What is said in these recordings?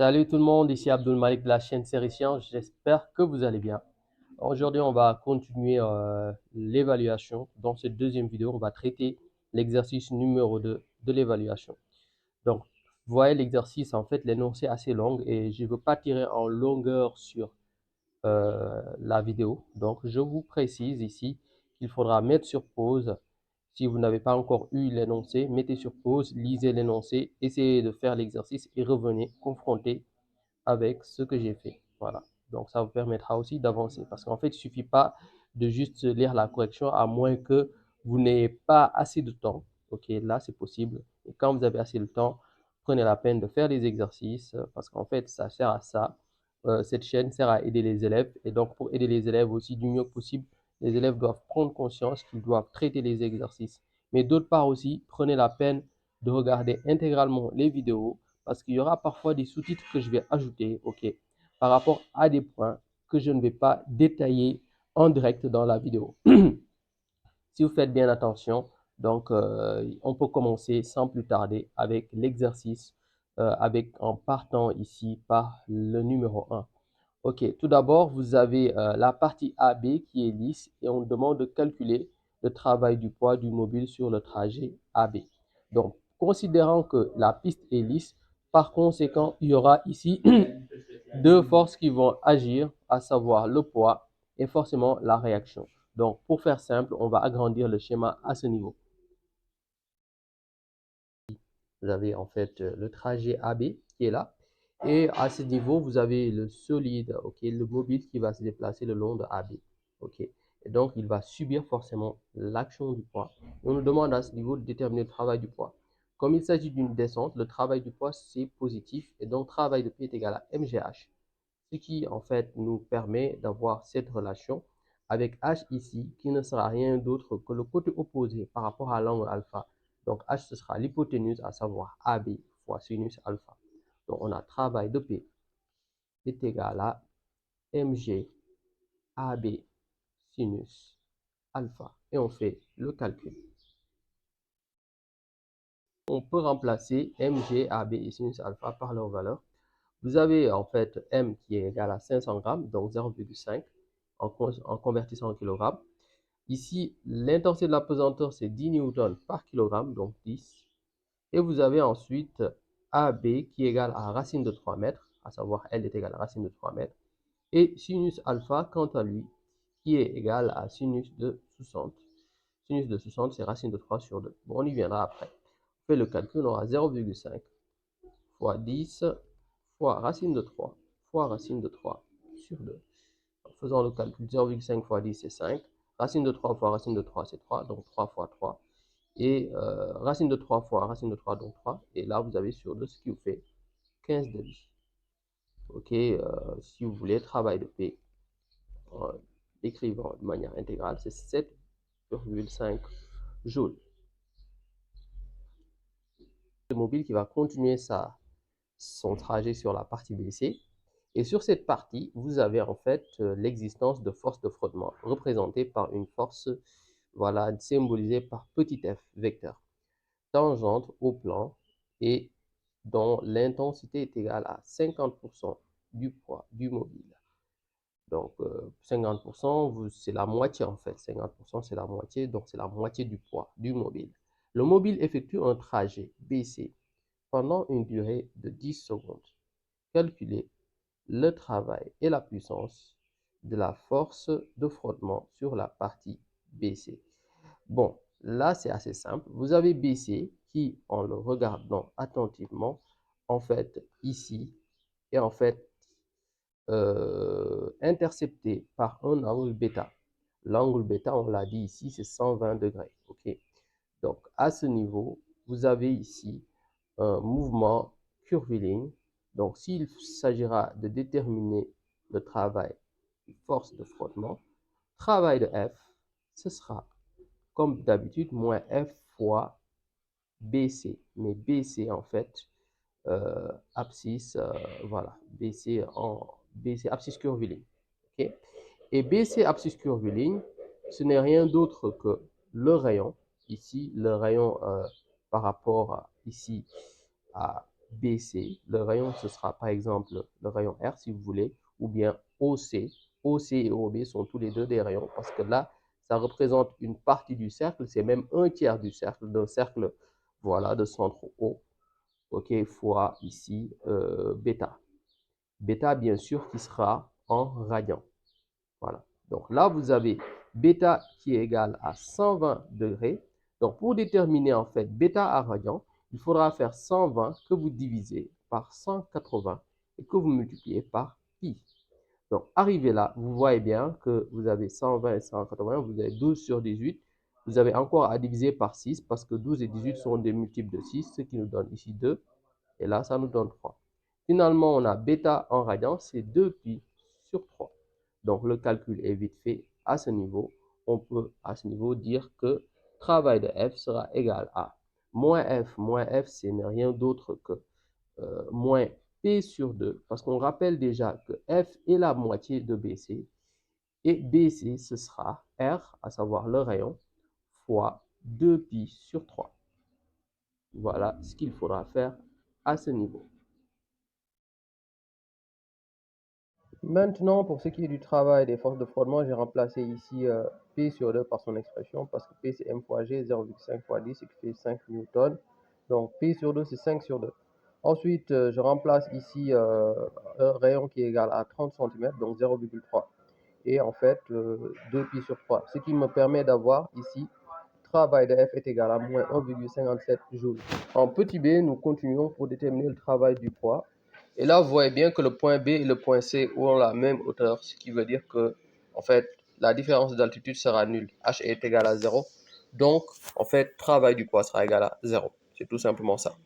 Salut tout le monde, ici Abdul Malik de la chaîne Série Science. J'espère que vous allez bien. Aujourd'hui, on va continuer l'évaluation. Dans cette deuxième vidéo, on va traiter l'exercice numéro 2 de l'évaluation. Donc, vous voyez l'exercice, en fait, l'énoncé est assez long et je ne veux pas tirer en longueur sur la vidéo. Donc, je vous précise ici qu'il faudra mettre sur pause. Si vous n'avez pas encore eu l'énoncé, mettez sur pause, lisez l'énoncé, essayez de faire l'exercice et revenez confronter avec ce que j'ai fait. Voilà. Donc, ça vous permettra aussi d'avancer. Parce qu'en fait, il ne suffit pas de juste lire la correction à moins que vous n'ayez pas assez de temps. OK, là, c'est possible. Et quand vous avez assez de temps, prenez la peine de faire les exercices parce qu'en fait, ça sert à ça. Cette chaîne sert à aider les élèves. Et donc, pour aider les élèves aussi du mieux possible, les élèves doivent prendre conscience qu'ils doivent traiter les exercices. Mais d'autre part aussi, prenez la peine de regarder intégralement les vidéos parce qu'il y aura parfois des sous-titres que je vais ajouter, ok, par rapport à des points que je ne vais pas détailler en direct dans la vidéo. Si vous faites bien attention, donc on peut commencer sans plus tarder avec l'exercice, en partant ici par le numéro 1. Ok, tout d'abord, vous avez la partie AB qui est lisse et on demande de calculer le travail du poids du mobile sur le trajet AB. Donc, considérant que la piste est lisse, par conséquent, il y aura ici deux forces qui vont agir, à savoir le poids et forcément la réaction. Donc, pour faire simple, on va agrandir le schéma à ce niveau. Vous avez en fait le trajet AB qui est là. Et à ce niveau, vous avez le solide, ok, le mobile qui va se déplacer le long de AB. Ok. Et donc, il va subir forcément l'action du poids. Et on nous demande à ce niveau de déterminer le travail du poids. Comme il s'agit d'une descente, le travail du poids, c'est positif. Et donc, travail de P est égal à MGH. Ce qui, en fait, nous permet d'avoir cette relation avec H ici, qui ne sera rien d'autre que le côté opposé par rapport à l'angle alpha. Donc, H, ce sera l'hypoténuse, à savoir AB fois sinus alpha. Donc, on a travail de P est égal à mg AB sinus alpha. Et on fait le calcul. On peut remplacer mg AB et sinus alpha par leur valeur. Vous avez en fait M qui est égal à 500 grammes, donc 0,5 en convertissant en kg. Ici, l'intensité de la pesanteur, c'est 10 newtons par kilogramme, donc 10. Et vous avez ensuite AB qui est égal à racine de 3 mètres, à savoir L est égal à racine de 3 mètres. Et sinus alpha, quant à lui, qui est égal à sinus de 60. Sinus de 60, c'est racine de 3 sur 2. Bon, on y viendra après. On fait le calcul, on aura 0,5 fois 10 fois racine de 3 fois racine de 3 sur 2. En faisant le calcul, 0,5 fois 10, c'est 5. Racine de 3 fois racine de 3, c'est 3, donc 3 fois 3. Et racine de 3 fois racine de 3, donc 3. Et là, vous avez sur 2 ce qui vous fait 15 demi. Ok, si vous voulez, travail de P, écrivant de manière intégrale, c'est 7,5 joules. Le mobile qui va continuer son trajet sur la partie BC. Et sur cette partie, vous avez en fait l'existence de forces de frottement représentées par une force, voilà, symbolisée par petit f vecteur, tangente au plan et dont l'intensité est égale à 50% du poids du mobile. Donc 50%, c'est la moitié en fait. 50%, c'est la moitié, donc c'est la moitié du poids du mobile. Le mobile effectue un trajet BC pendant une durée de 10 secondes. Calculez le travail et la puissance de la force de frottement sur la partie BC. Bon, là c'est assez simple. Vous avez BC qui, en le regardant attentivement, en fait ici, est en fait intercepté par un angle bêta. L'angle bêta, on l'a dit ici, c'est 120 degrés. Ok. Donc à ce niveau, vous avez ici un mouvement curviligne. Donc, s'il s'agira de déterminer le travail force de frottement, travail de F, ce sera, comme d'habitude, moins F fois BC. Mais BC, en fait, abscisse, voilà, BC, abscisse curviligne. Okay? Et BC, abscisse curviligne, ce n'est rien d'autre que le rayon, ici, le rayon par rapport ici à BC. Le rayon, ce sera par exemple le rayon R si vous voulez, ou bien OC. OC et OB sont tous les deux des rayons parce que là, ça représente une partie du cercle, c'est même un tiers du cercle, d'un cercle, voilà, de centre O, ok, fois ici bêta. Bêta, bien sûr, qui sera en radian. Voilà. Donc là, vous avez bêta qui est égal à 120 degrés. Donc pour déterminer en fait bêta à radian, il faudra faire 120 que vous divisez par 180 et que vous multipliez par pi. Donc arrivé là, vous voyez bien que vous avez 120 et 180, vous avez 12 sur 18. Vous avez encore à diviser par 6 parce que 12 et 18 sont des multiples de 6, ce qui nous donne ici 2. Et là, ça nous donne 3. Finalement, on a bêta en radian, c'est 2pi sur 3. Donc, le calcul est vite fait à ce niveau. On peut à ce niveau dire que travail de f sera égal à moins f, ce n'est rien d'autre que moins p sur 2, parce qu'on rappelle déjà que f est la moitié de BC, et BC, ce sera R, à savoir le rayon, fois 2pi sur 3. Voilà ce qu'il faudra faire à ce niveau. Maintenant, pour ce qui est du travail des forces de frottement, j'ai remplacé ici P sur 2 par son expression parce que P c'est M fois G, 0,5 fois 10, ce qui fait 5 newtons. Donc P sur 2 c'est 5 sur 2. Ensuite, je remplace ici un rayon qui est égal à 30 cm, donc 0,3. Et en fait, 2pi sur 3. Ce qui me permet d'avoir ici, travail de F est égal à moins 1,57 joules. En petit b, nous continuons pour déterminer le travail du poids. Et là, vous voyez bien que le point B et le point C ont la même hauteur, ce qui veut dire que, en fait, la différence d'altitude sera nulle. H est égal à 0. Donc, en fait, travail du poids sera égal à 0. C'est tout simplement ça.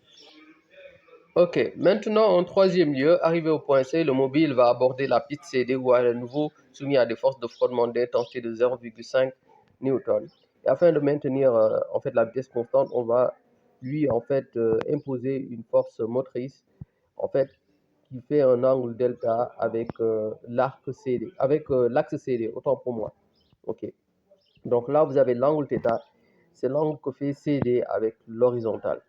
Ok, maintenant en troisième lieu, arrivé au point C, le mobile va aborder la piste CD où à nouveau soumis à des forces de frottement d'intensité de 0,5 newton. Et afin de maintenir en fait la vitesse constante, on va lui en fait imposer une force motrice en fait qui fait un angle delta avec l'arc CD, avec l'axe CD, autant pour moi. Ok. Donc là vous avez l'angle θ, c'est l'angle que fait CD avec l'horizontale.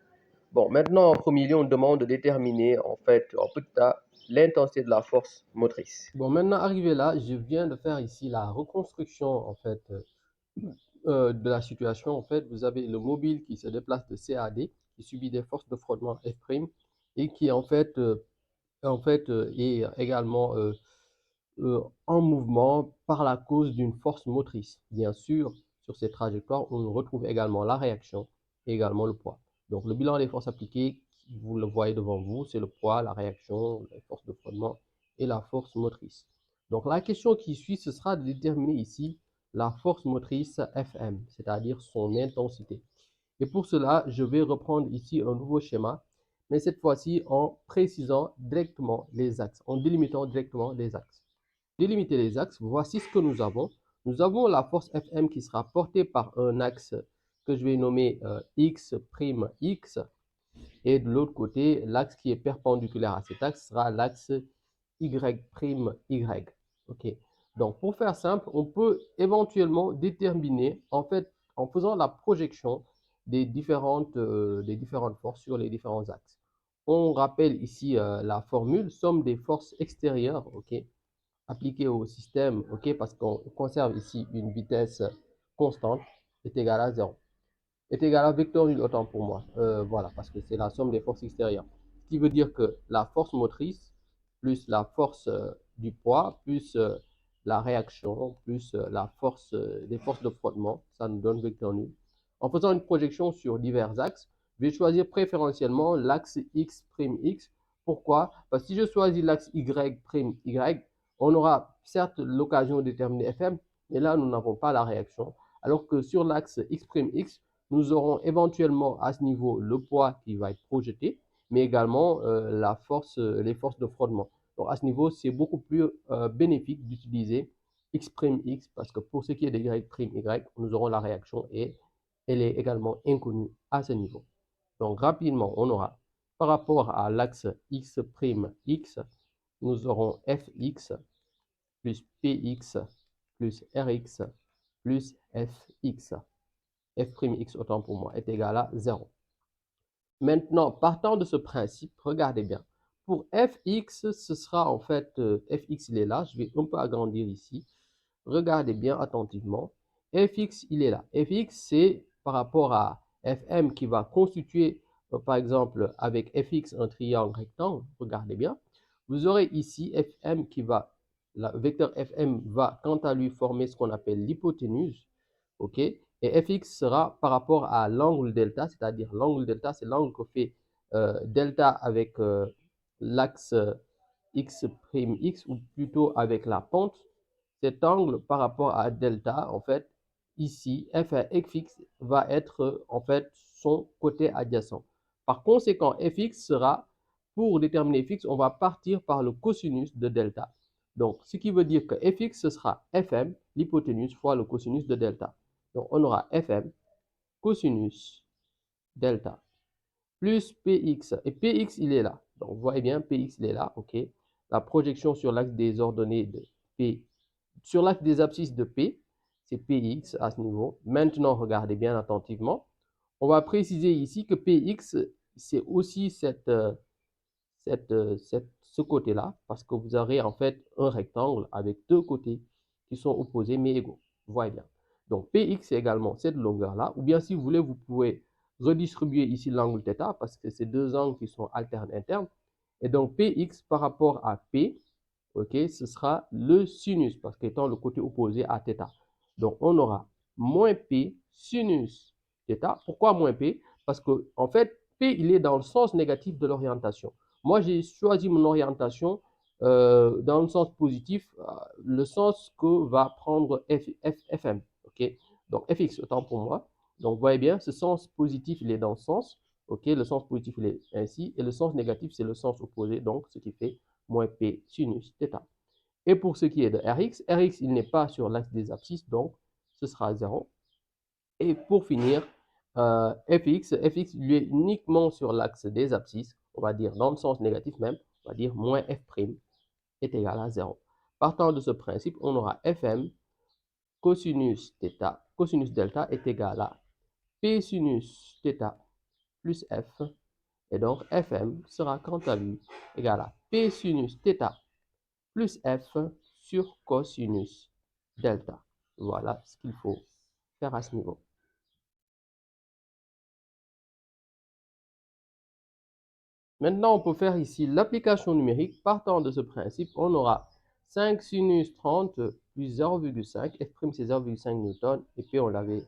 Bon, maintenant, en premier lieu, on demande de déterminer, en fait, en petit a, l'intensité de la force motrice. Bon, maintenant, arrivé là, je viens de faire ici la reconstruction, en fait, de la situation. En fait, vous avez le mobile qui se déplace de C à D, qui subit des forces de frottement F' et qui, en fait, est également en mouvement par la cause d'une force motrice. Bien sûr, sur ces trajectoires, on retrouve également la réaction et également le poids. Donc, le bilan des forces appliquées, vous le voyez devant vous, c'est le poids, la réaction, les forces de frottement et la force motrice. Donc, la question qui suit, ce sera de déterminer ici la force motrice Fm, c'est-à-dire son intensité. Et pour cela, je vais reprendre ici un nouveau schéma, mais cette fois-ci en précisant directement les axes, en délimitant directement les axes. Délimiter les axes, voici ce que nous avons. Nous avons la force Fm qui sera portée par un axe que je vais nommer X', et de l'autre côté, l'axe qui est perpendiculaire à cet axe sera l'axe Y', ok. Donc, pour faire simple, on peut éventuellement déterminer, en fait, en faisant la projection des différentes forces sur les différents axes. On rappelle ici la formule, somme des forces extérieures, ok, appliquée au système, ok, parce qu'on conserve ici une vitesse constante, est égale à 0. Est égal à vecteur nul, autant pour moi. Voilà, parce que c'est la somme des forces extérieures. Ce qui veut dire que la force motrice, plus la force du poids, plus la réaction, plus la force des forces de frottement, ça nous donne vecteur nul. En faisant une projection sur divers axes, je vais choisir préférentiellement l'axe X'. Pourquoi? Parce que si je choisis l'axe Y', on aura certes l'occasion de déterminer Fm, mais là, nous n'avons pas la réaction. Alors que sur l'axe X', nous aurons éventuellement à ce niveau le poids qui va être projeté, mais également les forces de frottement. Donc à ce niveau, c'est beaucoup plus bénéfique d'utiliser X' parce que pour ce qui est de Y', nous aurons la réaction et elle est également inconnue à ce niveau. Donc rapidement, on aura par rapport à l'axe X', nous aurons Fx plus Px plus Rx plus Fx. F'x autant pour moi est égal à 0. Maintenant, partant de ce principe, regardez bien. Pour fx, ce sera en fait, fx il est là, je vais un peu agrandir ici. Regardez bien attentivement. Fx, il est là. Fx, c'est par rapport à Fm qui va constituer, par exemple, avec Fx un triangle rectangle. Regardez bien. Vous aurez ici Fm qui va, le vecteur Fm va quant à lui former ce qu'on appelle l'hypoténuse. OK? Et Fx sera par rapport à l'angle delta, c'est-à-dire l'angle delta, c'est l'angle que fait delta avec l'axe x', ou plutôt avec la pente. Cet angle par rapport à delta, en fait, ici, fx va être en fait son côté adjacent. Par conséquent, fx sera, pour déterminer fx, on va partir par le cosinus de delta. Donc, ce qui veut dire que fx, ce sera fm, l'hypoténuse, fois le cosinus de delta. Donc, on aura fm cosinus delta plus px. Et px, il est là. Donc, vous voyez bien, px, il est là. OK. La projection sur l'axe des ordonnées de p, sur l'axe des abscisses de p, c'est px à ce niveau. Maintenant, regardez bien attentivement. On va préciser ici que px, c'est aussi ce côté-là, parce que vous aurez en fait un rectangle avec deux côtés qui sont opposés mais égaux. Vous voyez bien. Donc Px c'est également cette longueur-là, ou bien si vous voulez, vous pouvez redistribuer ici l'angle θ, parce que c'est deux angles qui sont alternes internes. Et donc Px par rapport à P, ok, ce sera le sinus, parce qu'étant le côté opposé à θ. Donc on aura moins P sinus θ. Pourquoi moins P? Parce que en fait, P il est dans le sens négatif de l'orientation. Moi, j'ai choisi mon orientation dans le sens positif, le sens que va prendre Fm. Okay? Donc, Fx, autant pour moi. Donc, vous voyez bien, ce sens positif, il est dans le sens. Okay? Le sens positif, il est ainsi. Et le sens négatif, c'est le sens opposé. Donc, ce qui fait moins P sinus θ. Et pour ce qui est de Rx, il n'est pas sur l'axe des abscisses. Donc, ce sera 0. Et pour finir, fx, lui est uniquement sur l'axe des abscisses, on va dire dans le sens négatif même, on va dire moins f' est égal à 0. Partant de ce principe, on aura fm cosinus θ, cosinus delta est égal à p sinus θ plus f, et donc fm sera quant à lui égal à p sinus θ plus f sur cosinus delta. Voilà ce qu'il faut faire à ce niveau. Maintenant, on peut faire ici l'application numérique. Partant de ce principe, on aura 5 sinus 30 plus 0,5. F' c'est 0,5 newton. Et puis on l'avait,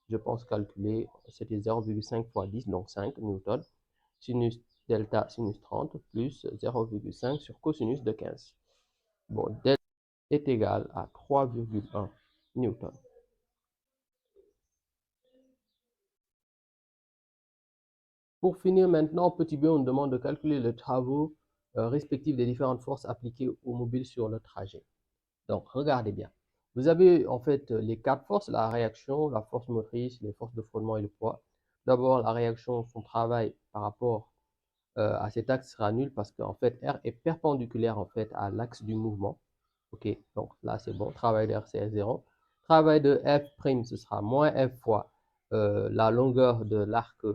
je pense, calculé. C'était 0,5 fois 10, donc 5 newton. Sinus delta sinus 30 plus 0,5 sur cosinus de 15. Bon, delta est égal à 3,1 newton. Pour finir maintenant, petit b, on nous demande de calculer les travaux respectifs des différentes forces appliquées au mobile sur le trajet. Donc, regardez bien. Vous avez en fait les quatre forces, la réaction, la force motrice, les forces de frottement et le poids. D'abord, la réaction, son travail par rapport à cet axe sera nul parce qu'en fait, R est perpendiculaire en fait à l'axe du mouvement. OK, donc là, c'est bon. Travail de R, c'est 0. Travail de F', ce sera moins F fois la longueur de l'arc,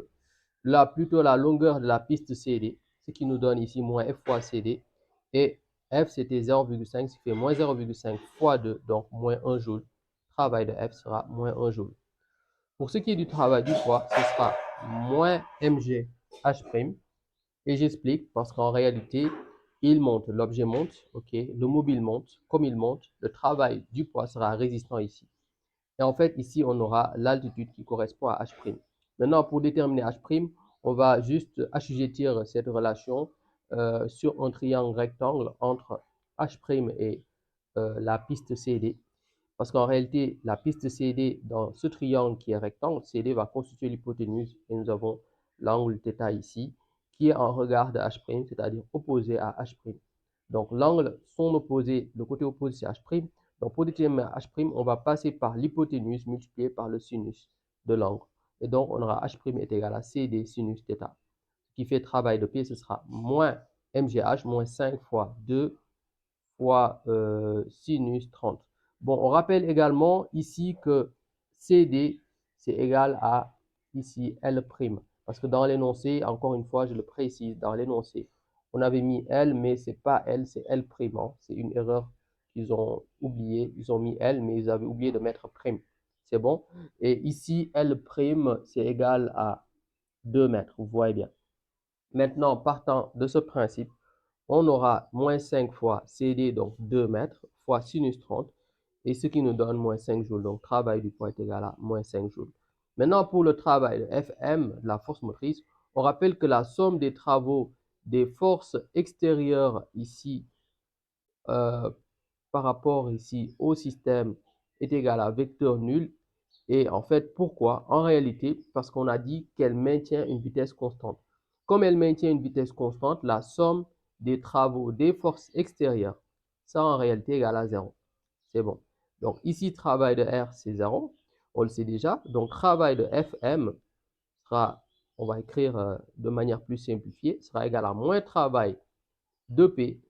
plutôt la longueur de la piste CD, ce qui nous donne ici moins F fois CD. Et F, c'était 0,5, ce qui fait moins 0,5 fois 2, donc moins 1 joule. Travail de F sera moins 1 joule. Pour ce qui est du travail du poids, ce sera moins mg h'. Et j'explique parce qu'en réalité, il monte, l'objet monte, ok, le mobile monte. Comme il monte, le travail du poids sera résistant ici. Et en fait, ici, on aura l'altitude qui correspond à h'. Maintenant, pour déterminer h', on va juste assujettir cette relation sur un triangle rectangle entre h' et la piste CD. Parce qu'en réalité, la piste CD dans ce triangle qui est rectangle, CD va constituer l'hypoténuse et nous avons l'angle θ ici qui est en regard de h', c'est-à-dire opposé à h'. Donc l'angle, son opposé, le côté opposé c'est h'. Donc pour déterminer h', on va passer par l'hypoténuse multipliée par le sinus de l'angle. Et donc on aura h' est égal à CD sinus θ. Ce qui fait travail de pied, ce sera moins mgh, moins 5 fois 2 fois sinus 30. Bon, on rappelle également ici que CD, c'est égal à ici L'. Parce que dans l'énoncé, encore une fois, je le précise, dans l'énoncé, on avait mis L, mais c'est pas L, c'est L'. C'est une erreur qu'ils ont oublié. Ils ont mis L, mais ils avaient oublié de mettre prime. C'est bon? Et ici, L', c'est égal à 2 mètres. Vous voyez bien. Maintenant, partant de ce principe, on aura moins 5 fois CD, donc 2 mètres, fois sinus 30, et ce qui nous donne moins 5 joules. Donc, travail du poids est égal à moins 5 joules. Maintenant, pour le travail de Fm, de la force motrice, on rappelle que la somme des travaux des forces extérieures ici, par rapport ici au système, est égale à vecteur nul. Et en fait, pourquoi? En réalité, parce qu'on a dit qu'elle maintient une vitesse constante. Comme elle maintient une vitesse constante, la somme des travaux des forces extérieures, ça en réalité égale à 0. C'est bon. Donc ici, travail de R, c'est 0. On le sait déjà. Donc travail de Fm sera, on va écrire de manière plus simplifiée, sera égal à moins travail de P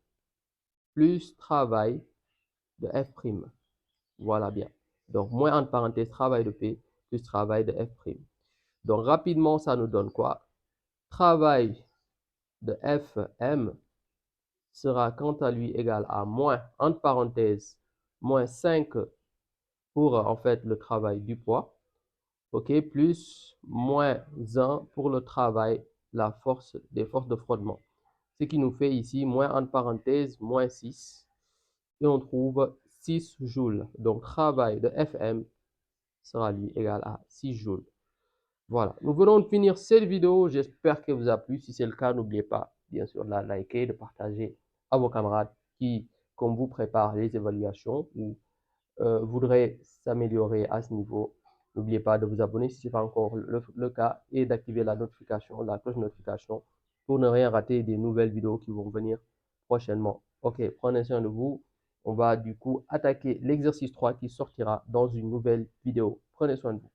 plus travail de F'. Voilà bien. Donc, moins entre parenthèses travail de P plus travail de F'. Donc, rapidement, ça nous donne quoi? Travail de Fm sera quant à lui égal à moins, entre parenthèses, moins 5 pour en fait le travail du poids, ok, plus moins 1 pour le travail, la force des forces de frottement. Ce qui nous fait ici moins entre parenthèses, moins 6. Et on trouve 6 joules. Donc, travail de Fm sera lui égal à 6 joules. Voilà, nous venons de finir cette vidéo. J'espère qu'elle vous a plu. Si c'est le cas, n'oubliez pas, bien sûr, de la liker, de partager à vos camarades qui, comme vous, préparent les évaluations ou voudraient s'améliorer à ce niveau. N'oubliez pas de vous abonner si ce n'est pas encore le cas et d'activer la notification, la cloche de notification pour ne rien rater des nouvelles vidéos qui vont venir prochainement. Ok, prenez soin de vous. On va du coup attaquer l'exercice 3 qui sortira dans une nouvelle vidéo. Prenez soin de vous.